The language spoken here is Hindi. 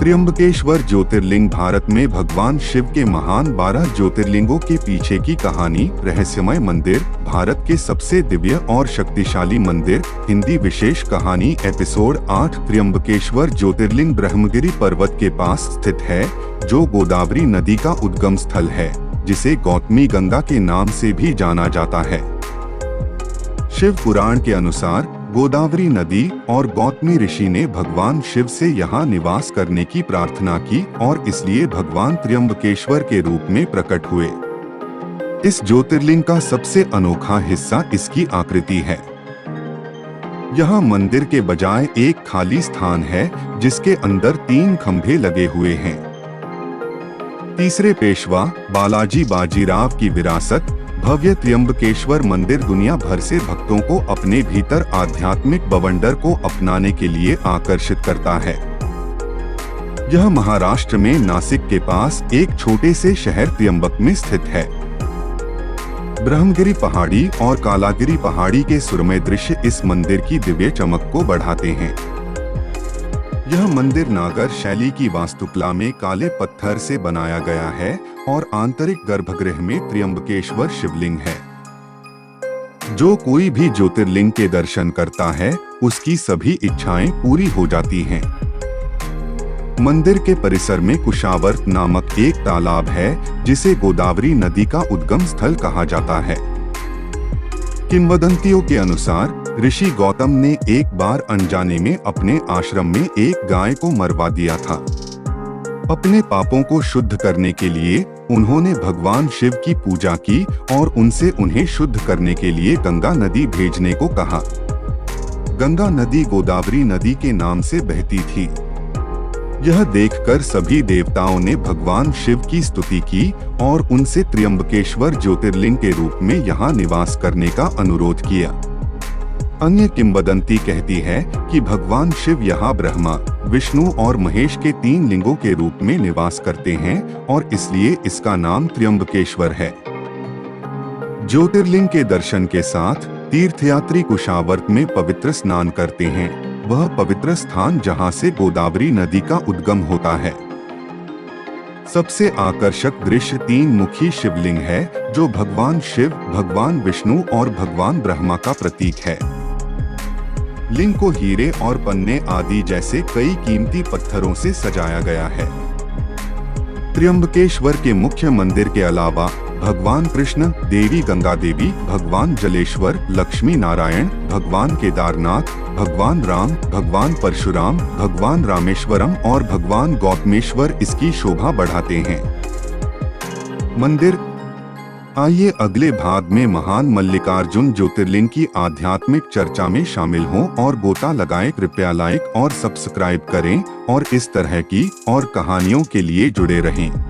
त्र्यंबकेश्वर ज्योतिर्लिंग भारत में भगवान शिव के महान 12 ज्योतिर्लिंगों के पीछे की कहानी। रहस्यमय मंदिर, भारत के सबसे दिव्य और शक्तिशाली मंदिर। हिंदी विशेष कहानी एपिसोड 8। त्र्यंबकेश्वर ज्योतिर्लिंग ब्रह्मगिरि पर्वत के पास स्थित है, जो गोदावरी नदी का उद्गम स्थल है, जिसे गौतमी गंगा के नाम से भी जाना जाता है। शिव पुराण के अनुसार गोदावरी नदी और गौतमी ऋषि ने भगवान शिव से यहाँ निवास करने की प्रार्थना की और इसलिए भगवान त्र्यंबकेश्वर के रूप में प्रकट हुए। इस ज्योतिर्लिंग का सबसे अनोखा हिस्सा इसकी आकृति है। यहाँ मंदिर के बजाय एक खाली स्थान है, जिसके अंदर 3 खंभे लगे हुए हैं। तीसरे पेशवा बालाजी बाजीराव की विरासत भव्य त्र्यंबकेश्वर मंदिर दुनिया भर से भक्तों को अपने भीतर आध्यात्मिक बवंडर को अपनाने के लिए आकर्षित करता है। यह महाराष्ट्र में नासिक के पास एक छोटे से शहर त्र्यंबक में स्थित है। ब्रह्मगिरि पहाड़ी और कालागिरि पहाड़ी के सुरम्य दृश्य इस मंदिर की दिव्य चमक को बढ़ाते हैं। यह मंदिर नागर शैली की वास्तुकला में काले पत्थर से बनाया गया है और आंतरिक गर्भगृह में त्र्यंबकेश्वर शिवलिंग है। जो कोई भी ज्योतिर्लिंग के दर्शन करता है, उसकी सभी इच्छाएं पूरी हो जाती हैं। मंदिर के परिसर में कुशावर्त नामक एक तालाब है, जिसे गोदावरी नदी का उद्गम स्थल कहा जाता है। किंवदंतियों के अनुसार ऋषि गौतम ने एक बार अनजाने में अपने आश्रम में एक गाय को मरवा दिया था। अपने पापों को शुद्ध करने के लिए उन्होंने भगवान शिव की पूजा की और उनसे उन्हें शुद्ध करने के लिए गंगा नदी भेजने को कहा। गंगा नदी गोदावरी नदी के नाम से बहती थी। यह देखकर सभी देवताओं ने भगवान शिव की स्तुति की और उनसे त्र्यंबकेश्वर ज्योतिर्लिंग के रूप में यहाँ निवास करने का अनुरोध किया। अन्य किंवदंती कहती है कि भगवान शिव यहाँ ब्रह्मा, विष्णु और महेश के 3 लिंगों के रूप में निवास करते हैं और इसलिए इसका नाम त्र्यंबकेश्वर है। ज्योतिर्लिंग के दर्शन के साथ तीर्थयात्री कुशावर्त में पवित्र स्नान करते हैं। वह पवित्र स्थान जहाँ से गोदावरी नदी का उद्गम होता है। सबसे आकर्षक दृश्य 3 मुखी शिवलिंग है, जो भगवान शिव, भगवान विष्णु और भगवान ब्रह्मा का प्रतीक है। लिंग को हीरे और पन्ने आदि जैसे कई कीमती पत्थरों से सजाया गया है। त्र्यंबकेश्वर के मुख्य मंदिर के अलावा भगवान कृष्ण, देवी गंगा देवी, भगवान जलेश्वर, लक्ष्मी नारायण, भगवान केदारनाथ, भगवान राम, भगवान परशुराम, भगवान रामेश्वरम और भगवान गौतमेश्वर इसकी शोभा बढ़ाते हैं। मंदिर। आइए अगले भाग में महान मल्लिकार्जुन ज्योतिर्लिंग की आध्यात्मिक चर्चा में शामिल हों और गोता लगाएं। कृपया लाइक और सब्सक्राइब करें और इस तरह की और कहानियों के लिए जुड़े रहें।